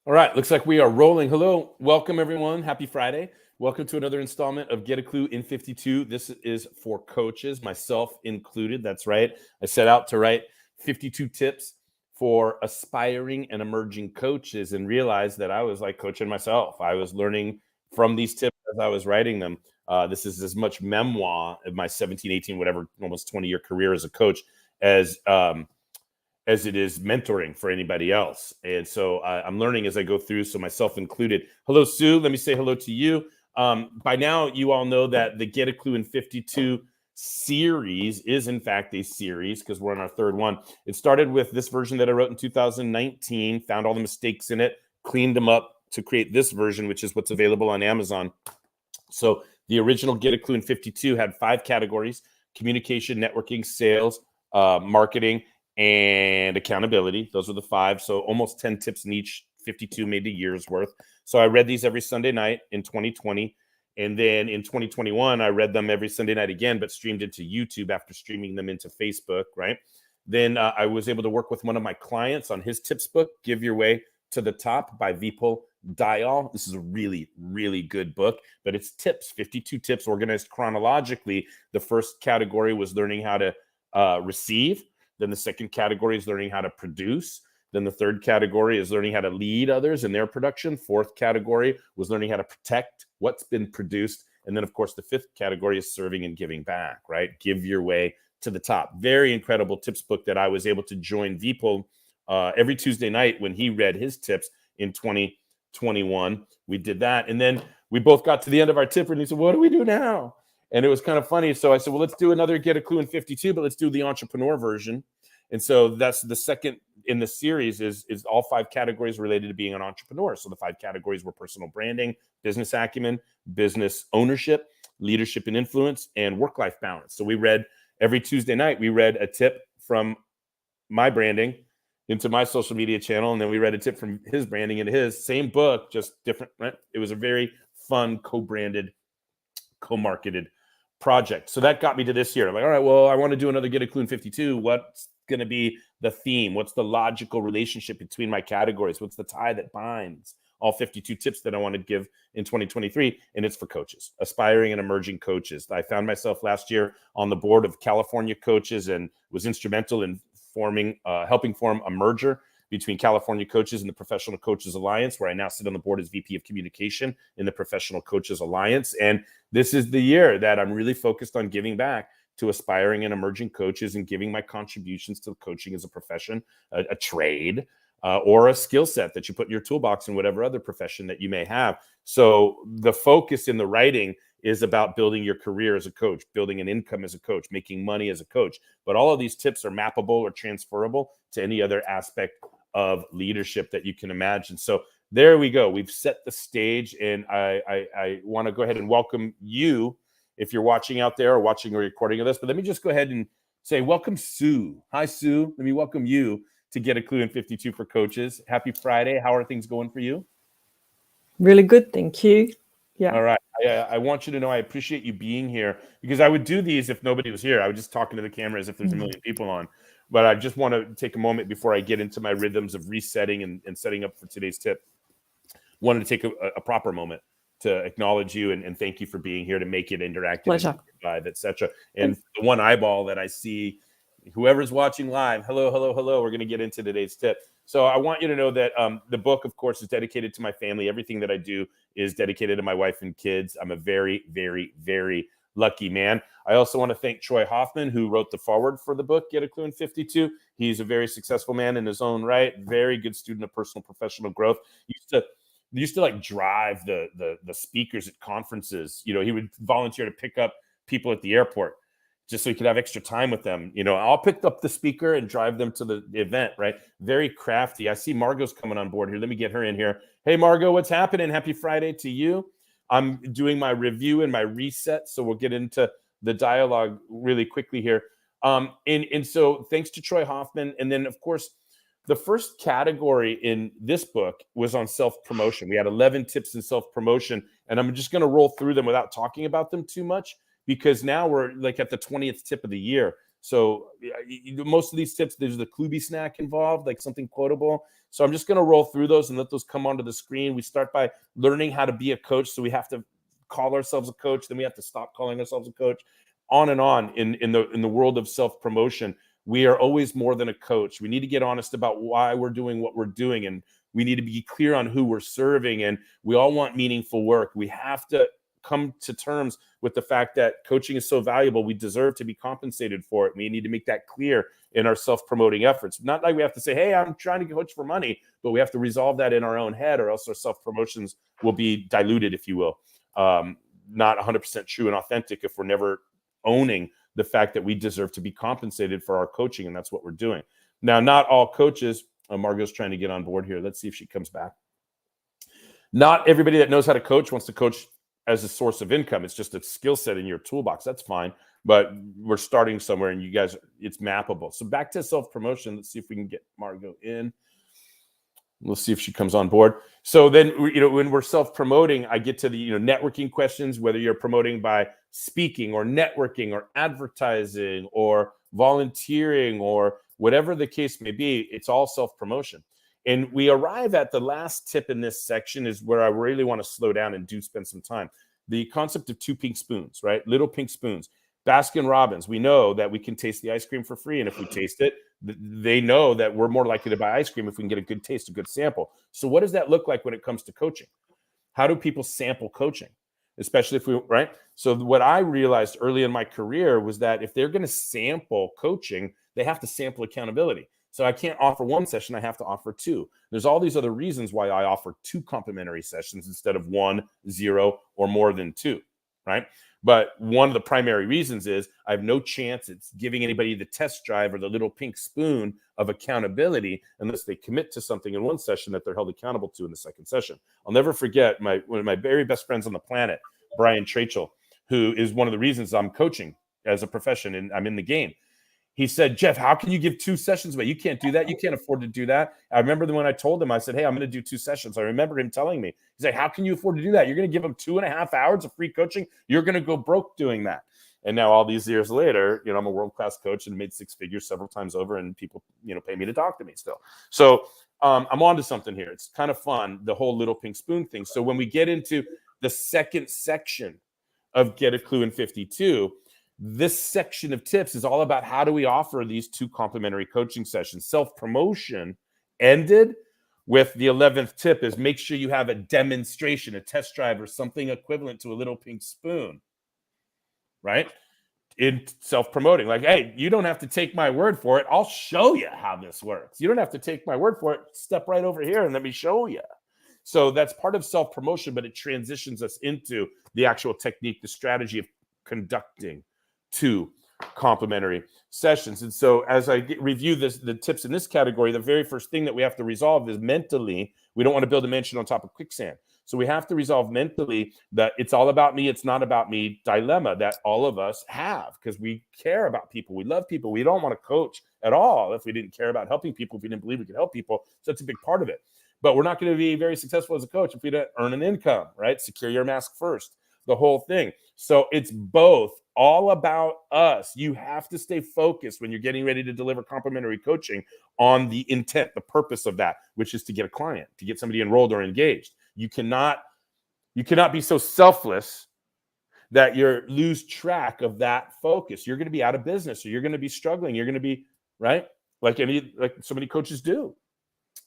All right, looks like we are rolling. Hello, welcome everyone. Happy Friday. Welcome to another installment of Get a Clue in 52. This is for coaches, myself included. That's right. I set out to write 52 tips for aspiring and emerging coaches and realized that I was like coaching myself. I was learning from these tips as I was writing them. This is as much memoir of my 17, 18, whatever, almost 20-year career as a coach as it is mentoring for anybody else. And so I'm learning as I go through, so myself included. Hello, Sue. Let me say hello to you. By now, you all know that the Get a Clue in 52 series is, in fact, a series because we're on our third one. It started with this version that I wrote in 2019, found all the mistakes in it, cleaned them up to create this version, which is what's available on Amazon. So the original Get a Clue in 52 had 5 categories: communication, networking, sales, marketing, and accountability. Those were the 5. So almost 10 tips in each, 52 made a year's worth. So I read these every Sunday night in 2020. And then in 2021, I read them every Sunday night again, but streamed into YouTube after streaming them into Facebook, right? Then I was able to work with one of my clients on his tips book, Give Your Way to the Top by Vipul Dayal. This is a really, really good book, but it's tips, 52 tips organized chronologically. The first category was learning how to receive. Then the second category is learning how to produce. Then the third category is learning how to lead others in their production. Fourth category was learning how to protect what's been produced. And then, of course, the fifth category is serving and giving back, right? Give your way to the top. Very incredible tips book that I was able to join Vipul every Tuesday night when he read his tips in 2021. We did that. And then we both got to the end of our tip and he said, what do we do now? And it was kind of funny. So I said, well, let's do another Get a Clue in 52, but let's do the entrepreneur version. And so that's the second in the series is all 5 categories related to being an entrepreneur. So the 5 categories were personal branding, business acumen, business ownership, leadership and influence, and work-life balance. So we read every Tuesday night, we read a tip from my branding into my social media channel. And then we read a tip from his branding into his same book, just different, right? It was a very fun, co-branded, co-marketed project. So that got me to this year. I'm like, all right, well, I want to do another Get a Clue in 52. What's going to be the theme? What's the logical relationship between my categories? What's the tie that binds all 52 tips that I want to give in 2023? And it's for coaches, aspiring and emerging coaches. I found myself last year on the board of California coaches and was instrumental in helping form a merger between California Coaches and the Professional Coaches Alliance, where I now sit on the board as VP of Communication in the Professional Coaches Alliance. And this is the year that I'm really focused on giving back to aspiring and emerging coaches and giving my contributions to coaching as a profession, a trade, or a skill set that you put in your toolbox in whatever other profession that you may have. So the focus in the writing is about building your career as a coach, building an income as a coach, making money as a coach. But all of these tips are mappable or transferable to any other aspect of leadership that you can imagine. So there we go. We've set the stage, and I want to go ahead and welcome you if you're watching out there or watching a recording of this. But let me just go ahead and say welcome, Sue. Hi, Sue. Let me welcome you to Get a Clue in 52 for Coaches. Happy Friday. How are things going for you? Really good, thank you. Yeah. All right. I want you to know I appreciate you being here, because I would do these if nobody was here. I would just talk into the camera as if there's a million people on. But I just want to take a moment before I get into my rhythms of resetting and setting up for today's tip. Wanted to take a proper moment to acknowledge you and thank you for being here to make it interactive, Pleasure. Live, etc. And the one eyeball that I see, whoever's watching live, hello, hello, hello. We're going to get into today's tip. So I want you to know that the book, of course, is dedicated to my family. Everything that I do is dedicated to my wife and kids. I'm a very, very, very lucky man. I also want to thank Troy Hoffman, who wrote the foreword for the book, Get a Clue in 52. He's a very successful man in his own right. Very good student of personal professional growth. He used to like drive the speakers at conferences. You know, he would volunteer to pick up people at the airport just so he could have extra time with them. You know, I'll pick up the speaker and drive them to the event, right? Very crafty. I see Margot's coming on board here. Let me get her in here. Hey, Margot, what's happening? Happy Friday to you. I'm doing my review and my reset, so we'll get into the dialogue really quickly here. And so thanks to Troy Hoffman. And then, of course, the first category in this book was on self-promotion. We had 11 tips in self-promotion, and I'm just going to roll through them without talking about them too much, because now we're like at the 20th tip of the year. So most of these tips, there's the Klubi snack involved, like something quotable. So I'm just going to roll through those and let those come onto the screen. We start by learning how to be a coach. So we have to call ourselves a coach. Then we have to stop calling ourselves a coach. On and on in the world of self-promotion. We are always more than a coach. We need to get honest about why we're doing what we're doing. And we need to be clear on who we're serving. And we all want meaningful work. We have to come to terms with the fact that coaching is so valuable. We deserve to be compensated for it. We need to make that clear in our self-promoting efforts. Not like we have to say, hey, I'm trying to coach for money, but we have to resolve that in our own head, or else our self-promotions will be diluted, if you will. Not 100% true and authentic if we're never owning the fact that we deserve to be compensated for our coaching, and that's what we're doing. Now, not all coaches, Margot's trying to get on board here. Let's see if she comes back. Not everybody that knows how to coach wants to coach as a source of income. It's just a skill set in your toolbox. That's fine, but we're starting somewhere, and you guys, it's mappable. So back to self-promotion. Let's see if we can get Margot in. We'll see if she comes on board. So then, when we're self-promoting, I get to the, networking questions, whether you're promoting by speaking or networking or advertising or volunteering or whatever the case may be, it's all self-promotion. And we arrive at the last tip in this section is where I really want to slow down and do spend some time. The concept of 2 pink spoons, right? Little pink spoons. Baskin Robbins, we know that we can taste the ice cream for free. And if we taste it, they know that we're more likely to buy ice cream if we can get a good taste, a good sample. So what does that look like when it comes to coaching? How do people sample coaching? Especially if we, right? So what I realized early in my career was that if they're going to sample coaching, they have to sample accountability. So I can't offer 1 session, I have to offer 2. There's all these other reasons why I offer 2 complimentary sessions instead of 1, 0, or more than 2, right? But one of the primary reasons is I have no chance it's giving anybody the test drive or the little pink spoon of accountability unless they commit to something in 1 session that they're held accountable to in the 2nd session. I'll never forget one of my very best friends on the planet, Brian Trachel, who is one of the reasons I'm coaching as a profession and I'm in the game. He said, Jeff, how can you give 2 sessions away? You can't do that. You can't afford to do that. I remember when I told him, I said, hey, I'm going to do 2 sessions. I remember him telling me, he's like, how can you afford to do that? You're going to give him 2.5 hours of free coaching. You're going to go broke doing that. And now all these years later, I'm a world-class coach and made 6 figures several times over, and people, pay me to talk to me still. So I'm on to something here. It's kind of fun, the whole little pink spoon thing. So when we get into the 2nd section of Get a Klu in 52, this section of tips is all about how do we offer these 2 complimentary coaching sessions. Self-promotion ended with the 11th tip is make sure you have a demonstration, a test drive, or something equivalent to a little pink spoon, right? In self-promoting, like, hey, you don't have to take my word for it. I'll show you how this works. You don't have to take my word for it. Step right over here and let me show you. So that's part of self-promotion, but it transitions us into the actual technique, the strategy of conducting 2 complimentary sessions. And so as I review the tips in this category, the very first thing that we have to resolve is mentally, we don't want to build a mansion on top of quicksand. So we have to resolve mentally that it's all about me, it's not about me dilemma that all of us have, because we care about people. We love people. We don't want to coach at all if we didn't care about helping people, if we didn't believe we could help people. So that's a big part of it. But we're not going to be very successful as a coach if we don't earn an income, right? Secure your mask first, the whole thing. So it's both all about us. You have to stay focused when you're getting ready to deliver complimentary coaching on the intent, the purpose of that, which is to get a client, to get somebody enrolled or engaged. You cannot be so selfless that you lose track of that focus. You're going to be out of business, or you're going to be struggling. You're going to be, right? Like so many coaches do.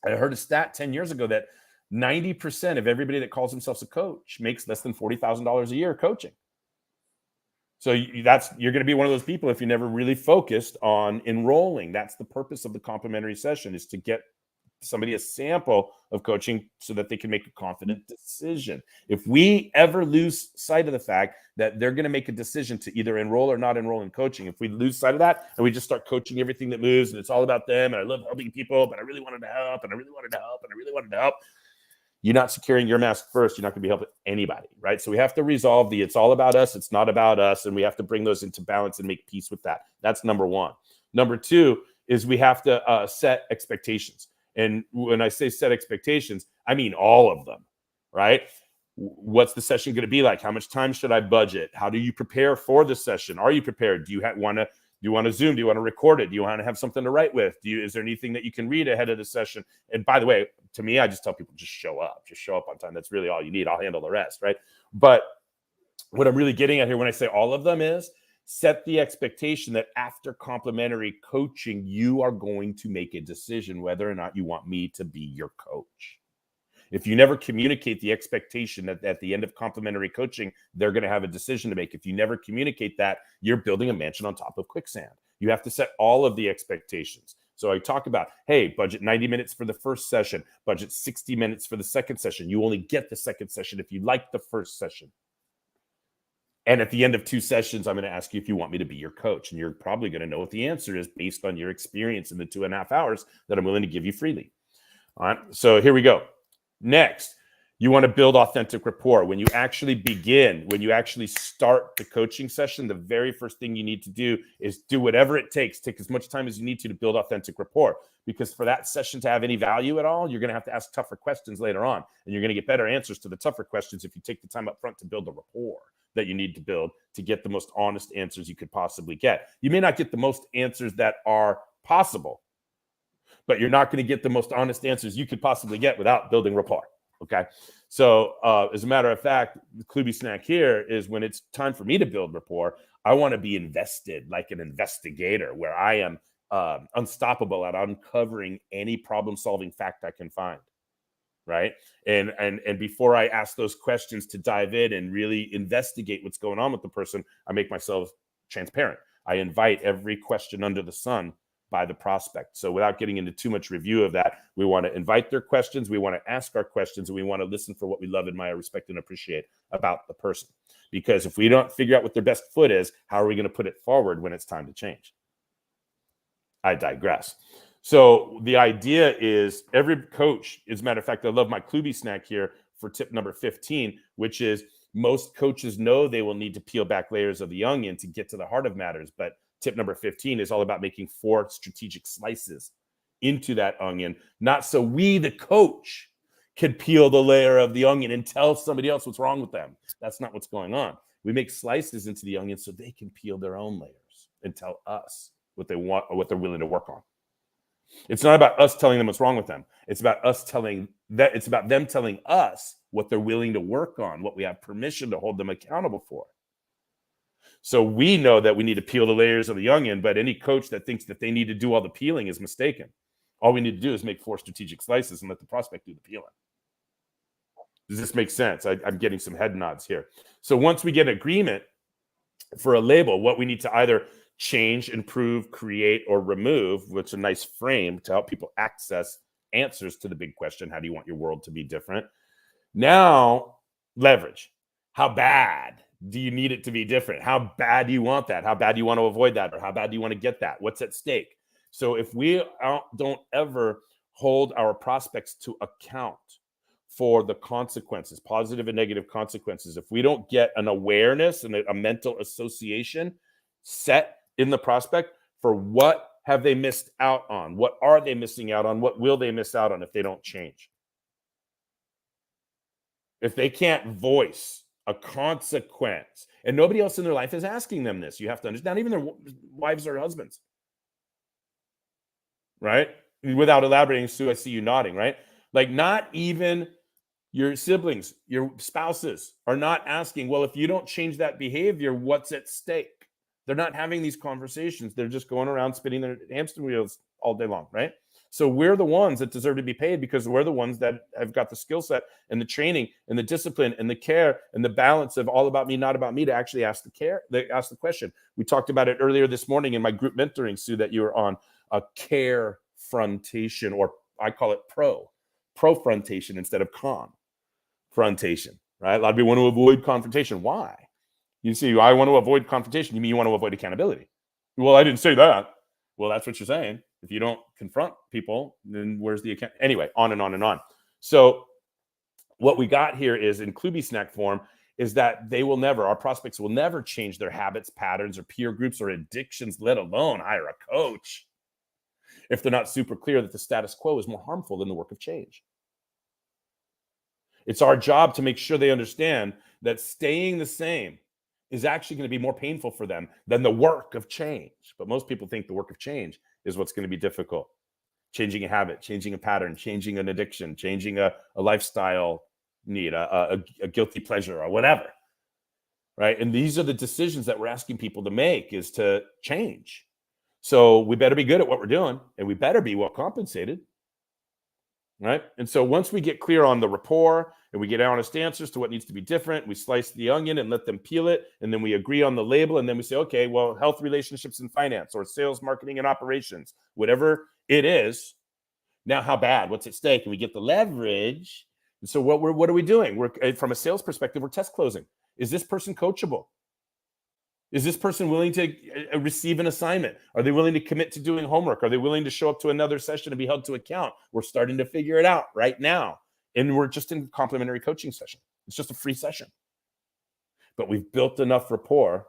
I heard a stat 10 years ago that 90% of everybody that calls themselves a coach makes less than $40,000 a year coaching. So you're going to be one of those people if you never really focused on enrolling. That's the purpose of the complimentary session, is to get somebody a sample of coaching so that they can make a confident decision. If we ever lose sight of the fact that they're going to make a decision to either enroll or not enroll in coaching, if we lose sight of that and we just start coaching everything that moves and it's all about them, and I love helping people, but I really wanted to help, and I really wanted to help, and I really wanted to help, you're not securing your mask first, you're not going to be helping anybody, right? So we have to resolve it's all about us, it's not about us, and we have to bring those into balance and make peace with that. That's number 1. Number 2 is we have to set expectations. And when I say set expectations, I mean all of them, right? What's the session going to be like? How much time should I budget? How do you prepare for the session? Are you prepared? Do you want to Do you want to Zoom? Do you want to record it? Do you want to have something to write with? Is there anything that you can read ahead of the session? And by the way, to me, I just tell people, just show up on time. That's really all you need. I'll handle the rest, right? But what I'm really getting at here when I say all of them is set the expectation that after complimentary coaching, you are going to make a decision whether or not you want me to be your coach. If you never communicate the expectation that at the end of complimentary coaching, they're going to have a decision to make. If you never communicate that, you're building a mansion on top of quicksand. You have to set all of the expectations. So I talk about, hey, budget 90 minutes for the first session, budget 60 minutes for the second session. You only get the second session if you like the first session. And at the end of 2 sessions, I'm going to ask you if you want me to be your coach. And you're probably going to know what the answer is based on your experience in the 2.5 hours that I'm willing to give you freely. All right. So here we go. Next, you want to build authentic rapport. When you actually begin, when you actually start the coaching session, the very first thing you need to do is do whatever it takes. Take as much time as you need to build authentic rapport. Because for that session to have any value at all, you're going to have to ask tougher questions later on. And you're going to get better answers to the tougher questions if you take the time up front to build the rapport that you need to build to get the most honest answers you could possibly get. You may not get the most answers that are possible, but you're not going to get the most honest answers you could possibly get without building rapport. Okay. So as a matter of fact, the Kluby snack here is when it's time for me to build rapport, I want to be invested like an investigator where I am unstoppable at uncovering any problem-solving fact I can find. Right. And before I ask those questions to dive in and really investigate what's going on with the person, I make myself transparent. I invite every question under the sun by the prospect. So without getting into too much review of that, we want to invite their questions. We want to ask our questions, and we want to listen for what we love, admire, respect, and appreciate about the person. Because if we don't figure out what their best foot is, how are we going to put it forward when it's time to change? I digress. So the idea is every coach, as a matter of fact, I love my Kluby snack here for tip number 15, which is most coaches know they will need to peel back layers of the onion to get to the heart of matters. But tip number 15 is all about making 4 strategic slices into that onion, not so we, the coach, can peel the layer of the onion and tell somebody else what's wrong with them. That's not what's going on. We make slices into the onion so they can peel their own layers and tell us what they want or what they're willing to work on. It's not about us telling them what's wrong with them. It's about it's about them telling us what they're willing to work on, what we have permission to hold them accountable for. So we know that we need to peel the layers of the onion, but any coach that thinks that they need to do all the peeling is mistaken. All we need to do is make 4 strategic slices and let the prospect do the peeling. Does this make sense? I'm getting some head nods here. So once we get agreement for a label, what we need to either change, improve, create, or remove, which is a nice frame to help people access answers to the big question, how do you want your world to be different? Now, leverage. How bad do you need it to be different? How bad do you want that? How bad do you want to avoid that? Or how bad do you want to get that? What's at stake? So if we don't ever hold our prospects to account for the consequences, positive and negative consequences, if we don't get an awareness and a mental association set in the prospect for what have they missed out on? What are they missing out on? What will they miss out on if they don't change? If they can't voice a consequence, and nobody else in their life is asking them this, you have to understand, not even their wives or husbands, right? Without elaborating, Sue, I see you nodding, right? Like not even your siblings, your spouses are not asking, well, if you don't change that behavior, what's at stake? They're not having these conversations. They're just going around spinning their hamster wheels all day long, right? So we're the ones that deserve to be paid because we're the ones that have got the skill set and the training and the discipline and the care and the balance of all about me, not about me to actually ask the question. We talked about it earlier this morning in my group mentoring, Sue, that you were on, a care frontation, or I call it pro-frontation instead of confrontation, right? A lot of people want to avoid confrontation. Why? You see, I want to avoid confrontation. You mean you want to avoid accountability? Well, I didn't say that. Well, that's what you're saying. If you don't confront people, then where's the account? Anyway, on and on and on. So what we got here is in Kluby snack form is that our prospects will never change their habits, patterns, or peer groups or addictions, let alone hire a coach, if they're not super clear that the status quo is more harmful than the work of change. It's our job to make sure they understand that staying the same is actually going to be more painful for them than the work of change. But most people think the work of change is what's going to be difficult. Changing a habit, changing a pattern, changing an addiction, changing a lifestyle need, a guilty pleasure, or whatever. Right? And these are the decisions that we're asking people to make, is to change. So we better be good at what we're doing, and we better be well compensated. Right? And so once we get clear on the rapport and we get honest answers to what needs to be different, we slice the onion and let them peel it. And then we agree on the label. And then we say, okay, well, health, relationships, and finance, or sales, marketing, and operations, whatever it is. Now, how bad? What's at stake? And we get the leverage. And so what are we doing? We're, from a sales perspective, we're test closing. Is this person coachable? Is this person willing to receive an assignment? Are they willing to commit to doing homework? Are they willing to show up to another session and be held to account? We're starting to figure it out right now. And we're just in complimentary coaching session. It's just a free session. But we've built enough rapport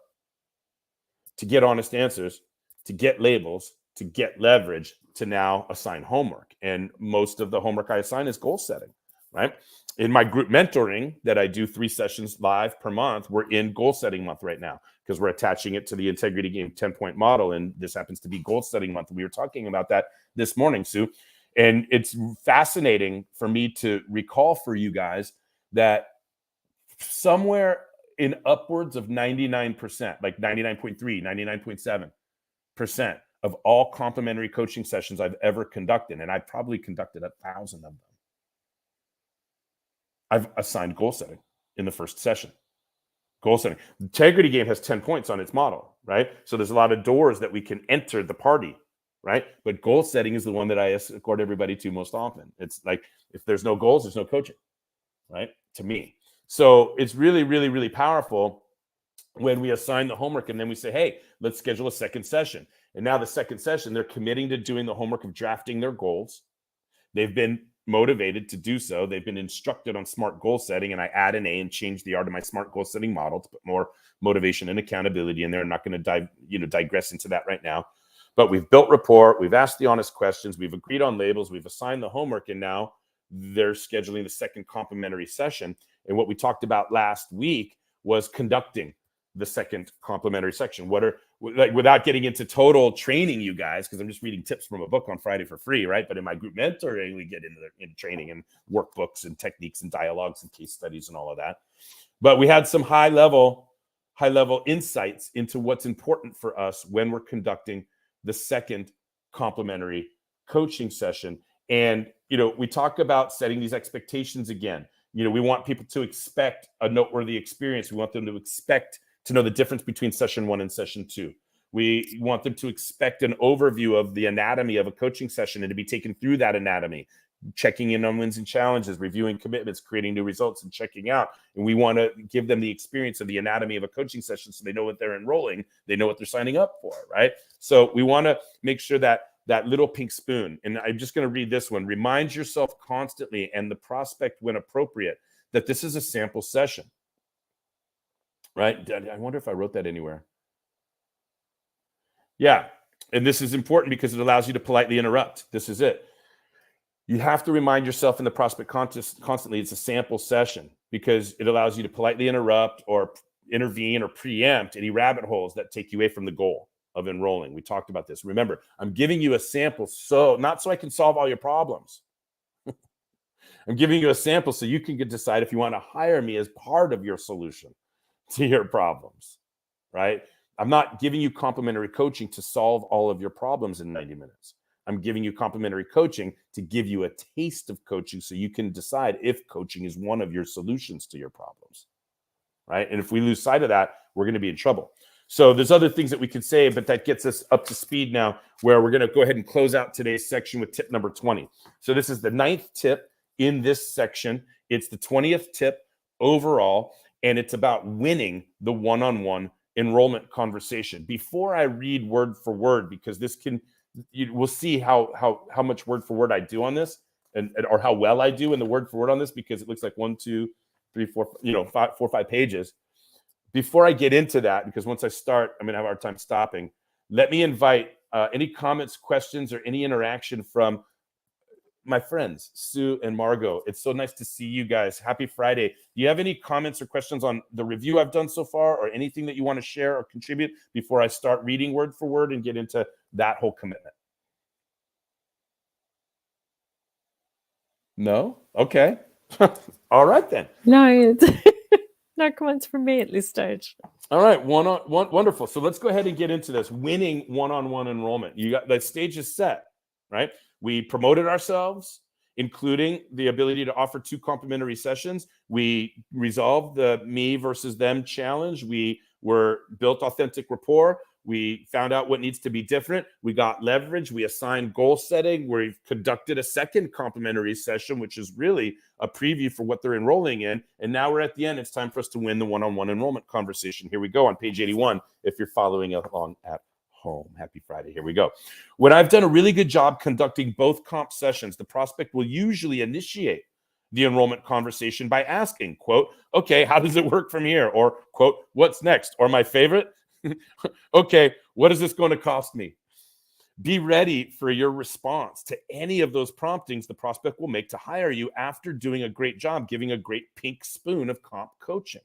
to get honest answers, to get labels, to get leverage, to now assign homework. And most of the homework I assign is goal setting, right? In my group mentoring that I do 3 sessions live per month, we're in goal setting month right now, because we're attaching it to the integrity game 10-point model. And this happens to be goal setting month. We were talking about that this morning, Sue. And it's fascinating for me to recall for you guys that somewhere in upwards of 99%, like 99.3, 99.7% of all complimentary coaching sessions I've ever conducted, and I've probably conducted 1,000 of them, I've assigned goal setting in the first session. Goal setting. The integrity game has 10 points on its model, right? So there's a lot of doors that we can enter the party, right? But goal setting is the one that I escort everybody to most often. It's like, if there's no goals, there's no coaching, right? To me. So it's really, really, really powerful when we assign the homework and then we say, hey, let's schedule a second session. And now the second session, they're committing to doing the homework of drafting their goals. They've been motivated to do so. They've been instructed on SMART goal setting, and I add an A and change the R to my SMART goal setting model to put more motivation and accountability in there. I'm not going to digress into that right now. But we've built rapport. We've asked the honest questions. We've agreed on labels. We've assigned the homework, and now they're scheduling the second complimentary session. And what we talked about last week was conducting the second complimentary section. Without getting into total training, you guys, because I'm just reading tips from a book on Friday for free, right? But in my group mentoring, we get into training and workbooks and techniques and dialogues and case studies and all of that. But we had some high level insights into what's important for us when we're conducting the second complimentary coaching session. And, we talk about setting these expectations again. We want people to expect a noteworthy experience. We want them to expect to know the difference between session 1 and session 2. We want them to expect an overview of the anatomy of a coaching session and to be taken through that anatomy, checking in on wins and challenges, reviewing commitments, creating new results, and checking out. And we want to give them the experience of the anatomy of a coaching session so they know what they're enrolling, they know what they're signing up for, right? So we want to make sure that little pink spoon, and I'm just going to read this one, reminds yourself constantly and the prospect when appropriate that this is a sample session. Right? I wonder if I wrote that anywhere. Yeah. And this is important because it allows you to politely interrupt. This is it. You have to remind yourself in the prospect constantly it's a sample session, because it allows you to politely interrupt or intervene or preempt any rabbit holes that take you away from the goal of enrolling. We talked about this. Remember, I'm giving you a sample not so I can solve all your problems. I'm giving you a sample so you can decide if you want to hire me as part of your solution to your problems, right? I'm not giving you complimentary coaching to solve all of your problems in 90 minutes. I'm giving you complimentary coaching to give you a taste of coaching so you can decide if coaching is one of your solutions to your problems, right? And if we lose sight of that, we're going to be in trouble. So there's other things that we could say, but that gets us up to speed now, where we're going to go ahead and close out today's section with tip number 20. So this is the 9th tip in this section. It's the 20th tip overall, and it's about winning the one-on-one enrollment conversation. Before I read word for word, because we'll see how much word for word I do on this, or how well I do in the word for word on this, because it looks like 1, 2, 3, 4, 4, 5 pages. Before I get into that, because once I start, I'm going to have a hard time stopping. Let me invite any comments, questions, or any interaction from my friends, Sue and Margot, it's so nice to see you guys. Happy Friday. Do you have any comments or questions on the review I've done so far, or anything that you want to share or contribute before I start reading word for word and get into that whole commitment? No? Okay. All right, then. No, no comments from me at this stage. All right, wonderful. So let's go ahead and get into this. Winning one-on-one enrollment. You got the stage is set, right? We promoted ourselves, including the ability to offer 2 complimentary sessions. We resolved the me versus them challenge. We built authentic rapport. We found out what needs to be different. We got leverage. We assigned goal setting. We've conducted a second complimentary session, which is really a preview for what they're enrolling in. And now we're at the end. It's time for us to win the one-on-one enrollment conversation. Here we go on page 81, if you're following along at home. Happy Friday. Here we go. When I've done a really good job conducting both comp sessions, the prospect will usually initiate the enrollment conversation by asking, quote, okay, how does it work from here? Or, quote, what's next? Or my favorite, okay, what is this going to cost me? Be ready for your response to any of those promptings the prospect will make to hire you after doing a great job, giving a great pink spoon of comp coaching.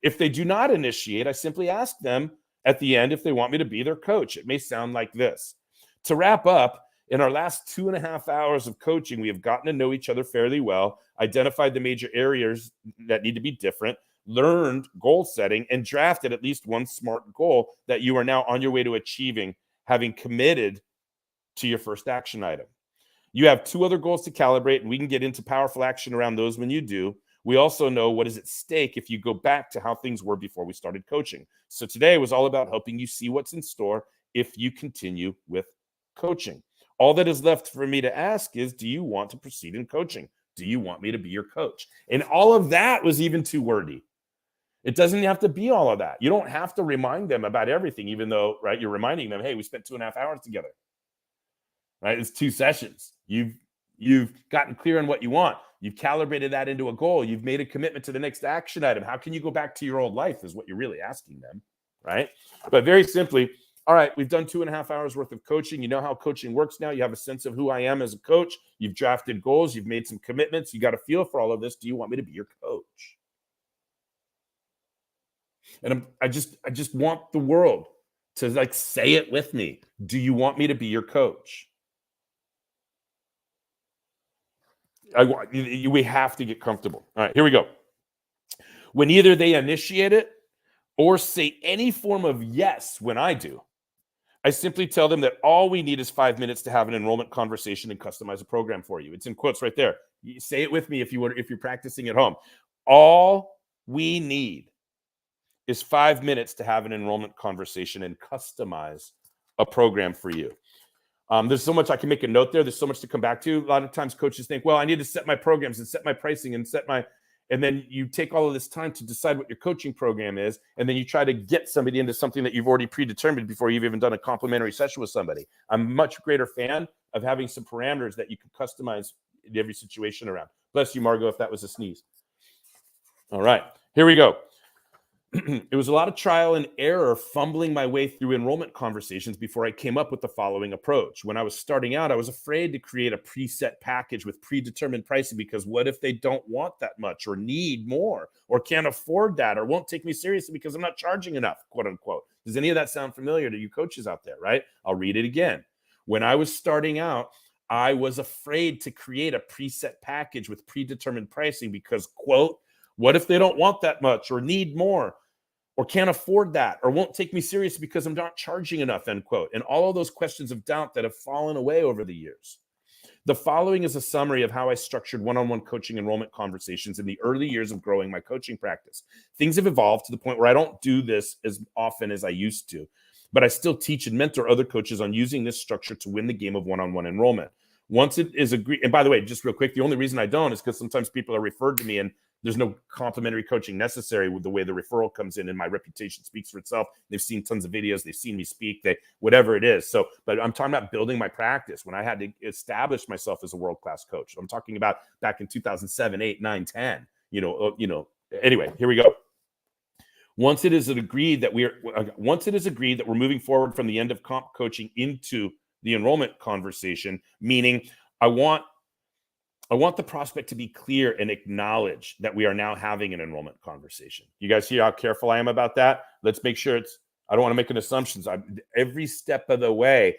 If they do not initiate, I simply ask them at the end if they want me to be their coach. It may sound like this. To wrap up, in our last 2.5 hours of coaching, we have gotten to know each other fairly well, identified the major areas that need to be different, learned goal setting, and drafted at least one SMART goal that you are now on your way to achieving, having committed to your first action item. You have 2 other goals to calibrate, and we can get into powerful action around those when you do. We also know what is at stake if you go back to how things were before we started coaching. So today was all about helping you see what's in store if you continue with coaching. All that is left for me to ask is, do you want to proceed in coaching? Do you want me to be your coach? And all of that was even too wordy. It doesn't have to be all of that. You don't have to remind them about everything, even though, right, you're reminding them, hey, we spent 2.5 hours together. Right? It's 2 sessions. You've gotten clear on what you want. You've calibrated that into a goal. You've made a commitment to the next action item. How can you go back to your old life is what you're really asking them, right? But very simply, all right, we've done 2.5 hours worth of coaching. You know how coaching works now. You have a sense of who I am as a coach. You've drafted goals. You've made some commitments. You got a feel for all of this. Do you want me to be your coach? And I just want the world to like say it with me. Do you want me to be your coach? We have to get comfortable. All right, here we go. When either they initiate it or say any form of yes when I do, I simply tell them that all we need is 5 minutes to have an enrollment conversation and customize a program for you. It's in quotes right there. You say it with me if you're practicing at home. All we need is 5 minutes to have an enrollment conversation and customize a program for you. There's so much I can make a note there. There's so much to come back to. A lot of times coaches think, well, I need to set my programs and set my pricing and and then you take all of this time to decide what your coaching program is. And then you try to get somebody into something that you've already predetermined before you've even done a complimentary session with somebody. I'm a much greater fan of having some parameters that you can customize in every situation around. Bless you, Margot, if that was a sneeze. All right, here we go. It was a lot of trial and error, fumbling my way through enrollment conversations before I came up with the following approach. When I was starting out, I was afraid to create a preset package with predetermined pricing because what if they don't want that much or need more or can't afford that or won't take me seriously because I'm not charging enough, quote unquote. Does any of that sound familiar to you coaches out there, right? I'll read it again. When I was starting out, I was afraid to create a preset package with predetermined pricing because, quote, what if they don't want that much or need more or can't afford that or won't take me serious because I'm not charging enough, end quote. And all of those questions of doubt that have fallen away over the years. The following is a summary of how I structured one-on-one coaching enrollment conversations in the early years of growing my coaching practice. Things have evolved to the point where I don't do this as often as I used to, but I still teach and mentor other coaches on using this structure to win the game of one-on-one enrollment. Once it is agreed, and by the way, just real quick, the only reason I don't is because sometimes people are referred to me and there's no complimentary coaching necessary with the way the referral comes in, and my reputation speaks for itself. They've seen tons of videos. They've seen me speak. Whatever it is. So, but I'm talking about building my practice when I had to establish myself as a world-class coach. I'm talking about back in 2007, 8, 9, 10. Anyway, here we go. Once it is agreed that we're moving forward from the end of comp coaching into the enrollment conversation, meaning I want I want the prospect to be clear and acknowledge that we are now having an enrollment conversation. You guys see how careful I am about that? Let's make sure I don't want to make an assumptions. Every step of the way,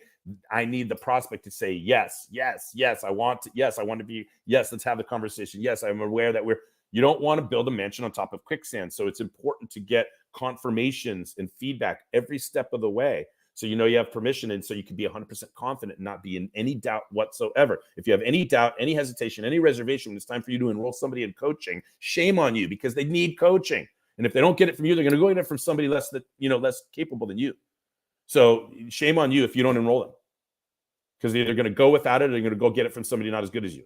I need the prospect to say, yes, yes, yes, I want to be, yes, let's have the conversation. Yes, I'm aware that you don't want to build a mansion on top of quicksand. So it's important to get confirmations and feedback every step of the way. So you know you have permission, and so you can be 100% confident and not be in any doubt whatsoever. If you have any doubt, any hesitation, any reservation when it's time for you to enroll somebody in coaching, shame on you, because they need coaching. And if they don't get it from you, they're going to go get it from somebody less capable than you. So shame on you if you don't enroll them, because they're either going to go without it or they're going to go get it from somebody not as good as you.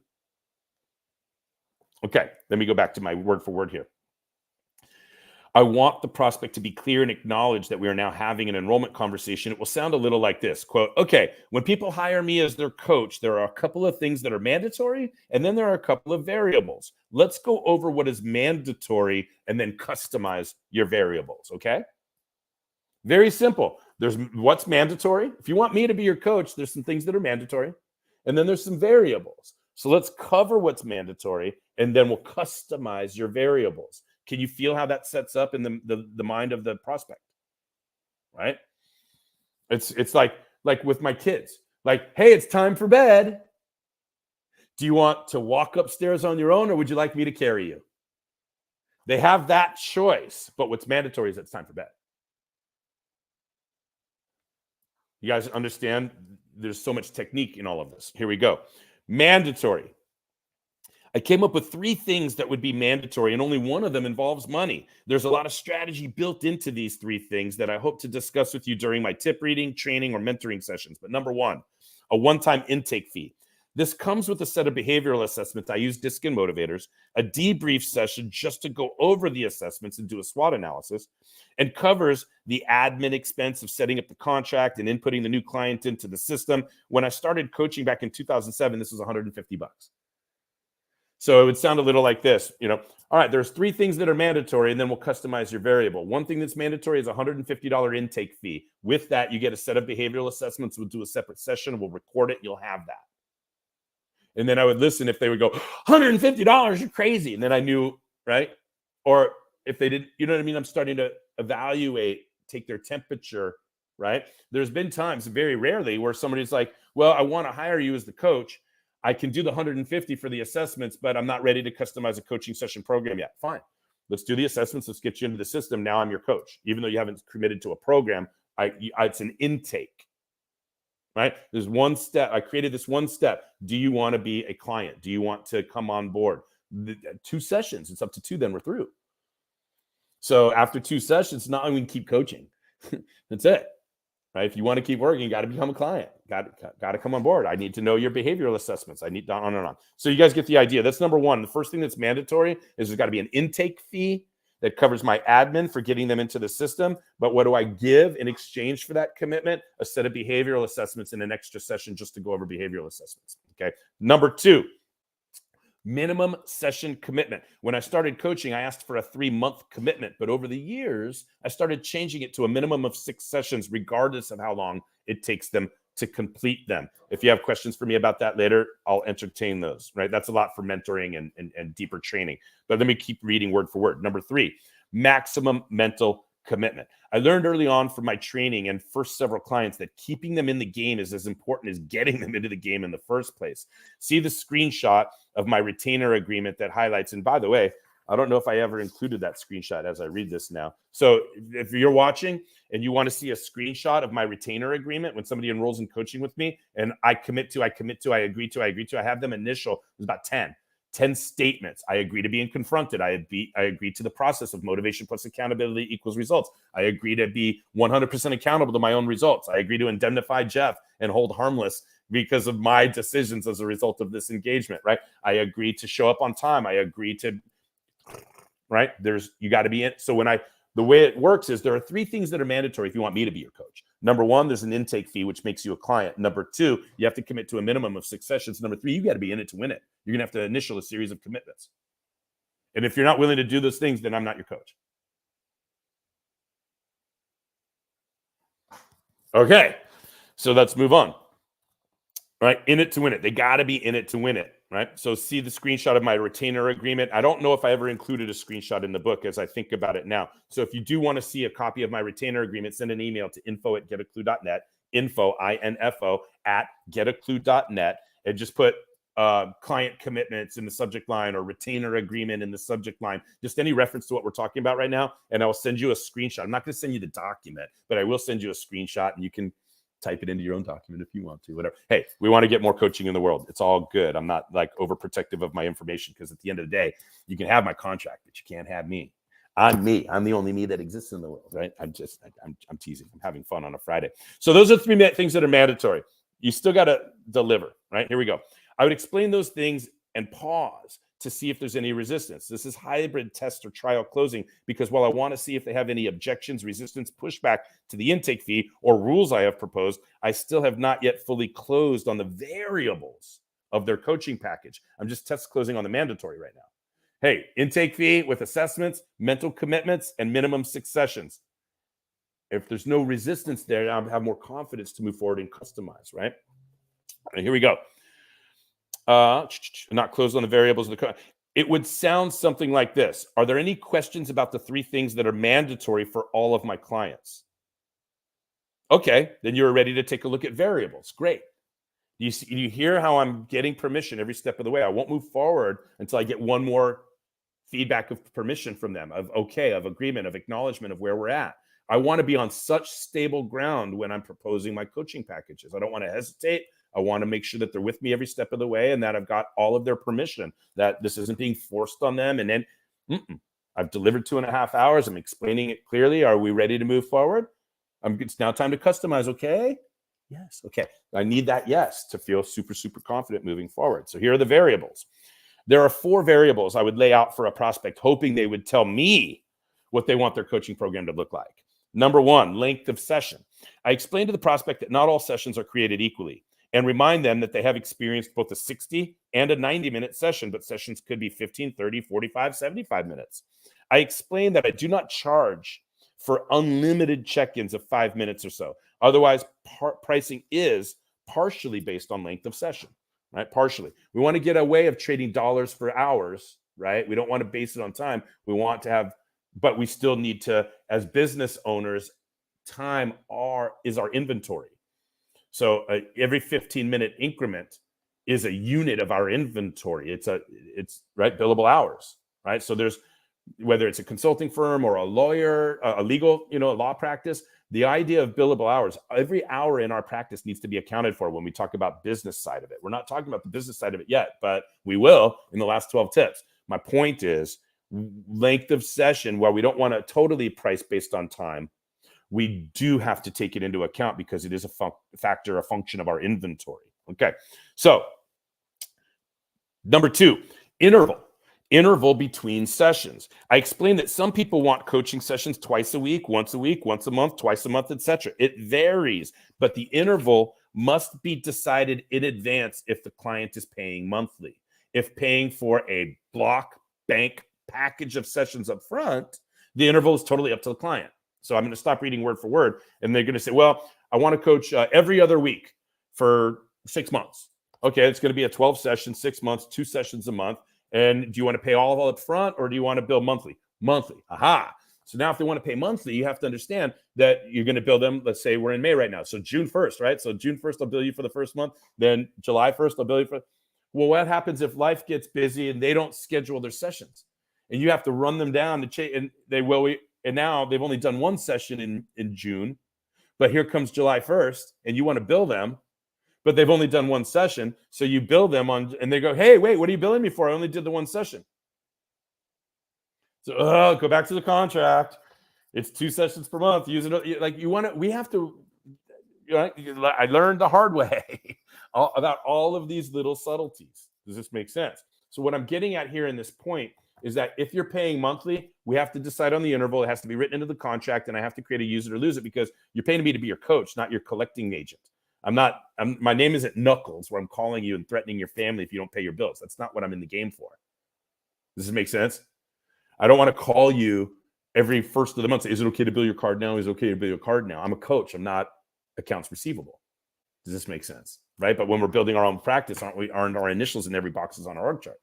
Okay, let me go back to my word for word here. I want the prospect to be clear and acknowledge that we are now having an enrollment conversation. It will sound a little like this, quote, okay, when people hire me as their coach, there are a couple of things that are mandatory, and then there are a couple of variables. Let's go over what is mandatory and then customize your variables, okay? Very simple. There's what's mandatory. If you want me to be your coach, there's some things that are mandatory, and then there's some variables. So let's cover what's mandatory, and then we'll customize your variables. Can you feel how that sets up in the mind of the prospect? Right? It's like with my kids. Like, hey, it's time for bed. Do you want to walk upstairs on your own, or would you like me to carry you? They have that choice, but what's mandatory is it's time for bed. You guys understand? There's so much technique in all of this. Here we go. Mandatory. I came up with 3 things that would be mandatory, and only one of them involves money. There's a lot of strategy built into these 3 things that I hope to discuss with you during my tip reading, training, or mentoring sessions. But number 1, a one-time intake fee. This comes with a set of behavioral assessments. I use DISC and motivators, a debrief session just to go over the assessments and do a SWOT analysis, and covers the admin expense of setting up the contract and inputting the new client into the system. When I started coaching back in 2007, this was $150. So it would sound a little like this, all right, there's 3 things that are mandatory, and then we'll customize your variable. One thing that's mandatory is a $150 intake fee. With that, you get a set of behavioral assessments. We'll do a separate session. We'll record it. You'll have that. And then I would listen if they would go, $150, you're crazy. And then I knew, right? Or if they did, you know what I mean? I'm starting to evaluate, take their temperature, right? There's been times, very rarely, where somebody's like, well, I want to hire you as the coach. I can do the 150 for the assessments, but I'm not ready to customize a coaching session program yet. Fine. Let's do the assessments. Let's get you into the system. Now I'm your coach. Even though you haven't committed to a program, it's an intake, right? There's one step. I created this one step. Do you want to be a client? Do you want to come on board? 2 sessions. It's up to 2, then we're through. So after 2 sessions, not only keep coaching. That's it. Right? If you want to keep working, you got to become a client. Got to come on board. I need to know your behavioral assessments. I need on and on. So you guys get the idea. That's number 1. The first thing that's mandatory is there's got to be an intake fee that covers my admin for getting them into the system. But what do I give in exchange for that commitment? A set of behavioral assessments and an extra session just to go over behavioral assessments. Okay. Number 2. Minimum session commitment. When I started coaching, I asked for a 3-month commitment, but over the years, I started changing it to a minimum of 6 sessions, regardless of how long it takes them to complete them. If you have questions for me about that later, I'll entertain those, right? That's a lot for mentoring and deeper training. But let me keep reading word for word. Number 3, maximum mental commitment. I learned early on from my training and first several clients that keeping them in the game is as important as getting them into the game in the first place. See the screenshot of my retainer agreement that highlights, and by the way, I don't know if I ever included that screenshot as I read this now. So if you're watching and you want to see a screenshot of my retainer agreement when somebody enrolls in coaching with me and I agree to, I have them initial, there's about 10 statements. I agree to being confronted. I agree to the process of motivation plus accountability equals results. I agree to be 100% accountable to my own results. I agree to indemnify Jeff and hold harmless because of my decisions as a result of this engagement, right? I agree to show up on time. I agree to, right? You got to be in. So the way it works is there are 3 things that are mandatory if you want me to be your coach. Number 1, there's an intake fee, which makes you a client. Number 2, you have to commit to a minimum of 6 sessions. Number 3, you got to be in it to win it. You're going to have to initial a series of commitments. And if you're not willing to do those things, then I'm not your coach. Okay, so let's move on. All right, in it to win it. They got to be in it to win it. right? So see the screenshot of my retainer agreement. I don't know if I ever included a screenshot in the book as I think about it now. So if you do want to see a copy of my retainer agreement, send an email to info@getaklu.net, info at getaklu.net, and just put client commitments in the subject line or retainer agreement in the subject line, just any reference to what we're talking about right now. And I'll send you a screenshot. I'm not going to send you the document, but I will send you a screenshot and you can type it into your own document if you want to, whatever. Hey, we want to get more coaching in the world. It's all good. I'm not like overprotective of my information because at the end of the day, you can have my contract, but you can't have me. I'm me. I'm the only me that exists in the world, right? I'm teasing. I'm having fun on a Friday. So those are 3 things that are mandatory. You still got to deliver, right? Here we go. I would explain those things and pause to see if there's any resistance. This is hybrid test or trial closing because while I want to see if they have any objections, resistance, pushback to the intake fee or rules I have proposed, I still have not yet fully closed on the variables of their coaching package. I'm just test closing on the mandatory right now. Hey, intake fee with assessments, mental commitments, and minimum 6 sessions. If there's no resistance there, I'll have more confidence to move forward and customize, right? And here we go. Not closed on the variables of the it would sound something like this. Are there any questions about the 3 things that are mandatory for all of my clients? Okay, then you're ready to take a look at variables. Great. You hear how I'm getting permission every step of the way. I won't move forward until I get one more feedback of permission from them, of okay, of agreement, of acknowledgement of where we're at. I want to be on such stable ground when I'm proposing my coaching packages. I don't want to hesitate. I want to make sure that they're with me every step of the way and that I've got all of their permission, that this isn't being forced on them. And then I've delivered 2.5 hours. I'm explaining it clearly. Are we ready to move forward? It's now time to customize. Okay. Yes. Okay. I need that yes to feel super, super confident moving forward. So here are the variables. There are 4 variables I would lay out for a prospect, hoping they would tell me what they want their coaching program to look like. Number 1, length of session. I explain to the prospect that not all sessions are created equally and remind them that they have experienced both a 60 and a 90-minute session, but sessions could be 15, 30, 45, 75 minutes. I explain that I do not charge for unlimited check-ins of 5 minutes or so. Otherwise, pricing is partially based on length of session, right? Partially. We want to get away of trading dollars for hours, right? We don't want to base it on time. We want to have, but we still need to, as business owners, time is our inventory. So every 15-minute increment is a unit of our inventory. It's right, billable hours, right? So there's, whether it's a consulting firm or a lawyer, a legal, a law practice, the idea of billable hours, every hour in our practice needs to be accounted for when we talk about business side of it. We're not talking about the business side of it yet, but we will in the last 12 tips. My point is length of session, while we don't want to totally price based on time, we do have to take it into account because it is a function of our inventory. Okay. So number 2, interval between sessions. I explained that some people want coaching sessions twice a week, once a month, twice a month, etc. It varies, but the interval must be decided in advance if the client is paying monthly. If paying for a block bank package of sessions up front, the interval is totally up to the client. So I'm going to stop reading word for word, and they're going to say, well, I want to coach every other week for 6 months. Okay, it's going to be a 12 session, 6 months, 2 sessions a month. And do you want to pay all up front or do you want to bill monthly? Monthly. Aha. So now if they want to pay monthly, you have to understand that you're going to bill them. Let's say we're in May right now. So June 1st, right? So June 1st, I'll bill you for the first month. Then July 1st, I'll bill you for. Well, what happens if life gets busy and they don't schedule their sessions? And you have to run them down to change. And they will. And now they've only done 1 session in June. But here comes July 1st and you want to bill them. But they've only done 1 session. So you bill them on, and they go, hey, wait, what are you billing me for? I only did the 1 session. So go back to the contract. It's 2 sessions per month. Use it like you want to. We have to. I learned the hard way about all of these little subtleties. Does this make sense? So what I'm getting at here in this point is that if you're paying monthly, we have to decide on the interval. It has to be written into the contract, and I have to create a use it or lose it because you're paying me to be your coach, not your collecting agent. My name isn't Knuckles, where I'm calling you and threatening your family if you don't pay your bills. That's not what I'm in the game for. Does this make sense? I don't want to call you every first of the month. Say, is it okay to bill your card now? Is it okay to bill your card now? I'm a coach. I'm not accounts receivable. Does this make sense? right? But when we're building our own practice, aren't our initials in every boxes on our org chart?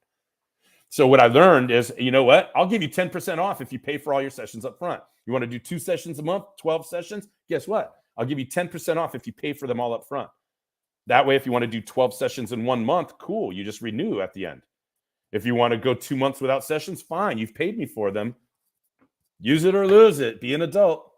So what I learned is, you know what? I'll give you 10% off if you pay for all your sessions up front. You want to do 2 sessions a month, 12 sessions? Guess what? I'll give you 10% off if you pay for them all up front. That way, if you want to do 12 sessions in 1 month, cool. You just renew at the end. If you want to go 2 months without sessions, fine. You've paid me for them. Use it or lose it. Be an adult.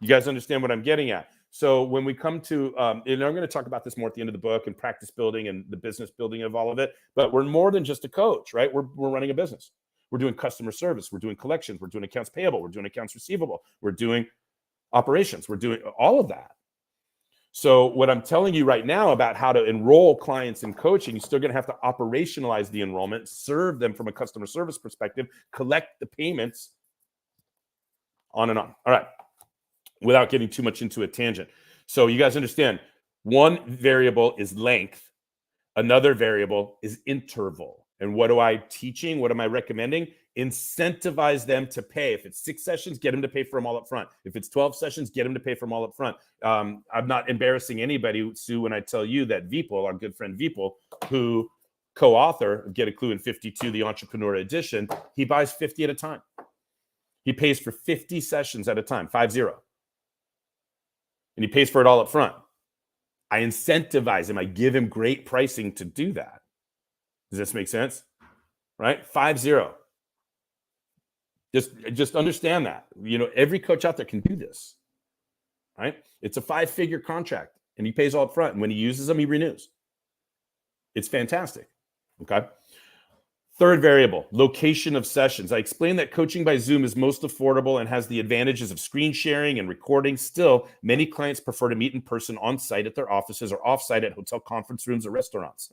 You guys understand what I'm getting at? So when we come to, and I'm going to talk about this more at the end of the book and practice building and the business building of all of it, but we're more than just a coach, right? We're running a business. We're doing customer service. We're doing collections. We're doing accounts payable. We're doing accounts receivable. We're doing operations. We're doing all of that. So what I'm telling you right now about how to enroll clients in coaching, you're still going to have to operationalize the enrollment, serve them from a customer service perspective, collect the payments, on and on. All right. Without getting too much into a tangent. So you guys understand, one variable is length. Another variable is interval. And what am I teaching? What am I recommending? Incentivize them to pay. If it's 6 sessions, get them to pay for them all up front. If it's 12 sessions, get them to pay for them all up front. I'm not embarrassing anybody, Sue, when I tell you that Vipul, our good friend Vipul, who co-author of Get a Clue in 52, the Entrepreneur Edition, he buys 50 at a time. He pays for 50 sessions at a time, 50. And he pays for it all up front. I incentivize him. I give him great pricing to do that. Does this make sense? Right? 50. Just understand that. You know, every coach out there can do this. Right? It's a 5-figure contract and he pays all up front. And when he uses them, he renews. It's fantastic. Okay. Third variable, location of sessions. I explained that coaching by Zoom is most affordable and has the advantages of screen sharing and recording. Still, many clients prefer to meet in person on site at their offices or off-site at hotel conference rooms or restaurants.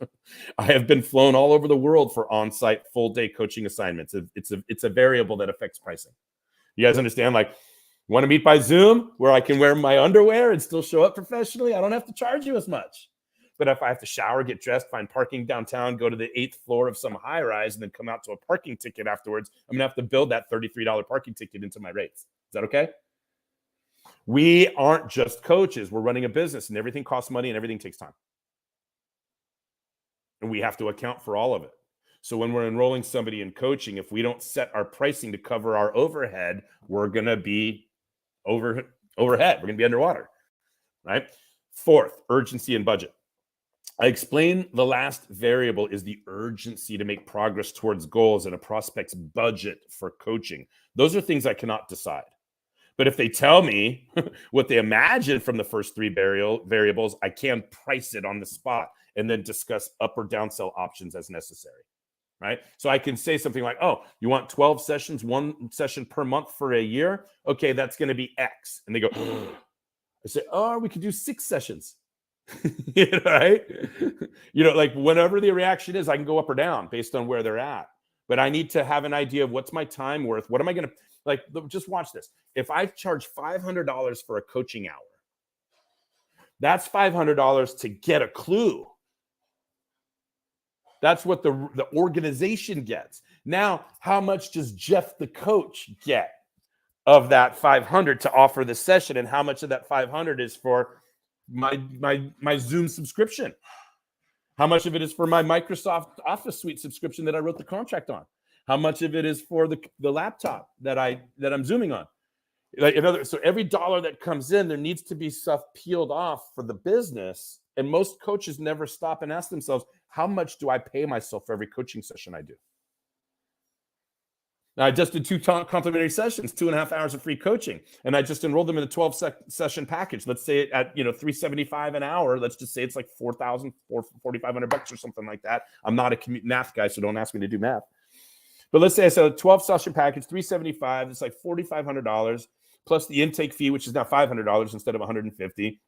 I have been flown all over the world for on-site full-day coaching assignments. It's a variable that affects pricing. You guys understand? Like, want to meet by Zoom where I can wear my underwear and still show up professionally? I don't have to charge you as much. But if I have to shower, get dressed, find parking downtown, go to the 8th floor of some high rise, and then come out to a parking ticket afterwards, I'm going to have to build that $33 parking ticket into my rates. Is that okay? We aren't just coaches. We're running a business, and everything costs money, and everything takes time. And we have to account for all of it. So when we're enrolling somebody in coaching, if we don't set our pricing to cover our overhead, we're going to be overhead. We're going to be underwater, right? Fourth, urgency and budget. I explained the last variable is the urgency to make progress towards goals and a prospect's budget for coaching. Those are things I cannot decide. But if they tell me what they imagine from the first 3 variables, I can price it on the spot and then discuss up or down sell options as necessary, right? So I can say something like, oh, you want 12 sessions, 1 session per month for a year? Okay, that's going to be X. And they go, I say, oh, we could do 6 sessions. Right? Like whenever the reaction is, I can go up or down based on where they're at. But I need to have an idea of what's my time worth. What am I going to, like, just watch this. If I charge $500 for a coaching hour, that's $500 to get a clue. That's what the organization gets. Now, how much does Jeff the coach get of that $500 to offer the session? And how much of that $500 is for my Zoom subscription? How much of it is for my Microsoft Office Suite subscription that I wrote the contract on? How much of it is for the laptop that I'm Zooming on? So every dollar that comes in, there needs to be stuff peeled off for the business. And most coaches never stop and ask themselves, how much do I pay myself for every coaching session I do? Now, I just did 2 complimentary sessions, 2.5 hours of free coaching, and I just enrolled them in a 12-session package. Let's say at $375 an hour. Let's just say it's like $4,000 or $4,500 or something like that. I'm not a math guy, so don't ask me to do math. But let's say I said a 12-session package, $375. It's like $4,500 plus the intake fee, which is now $500 instead of $150.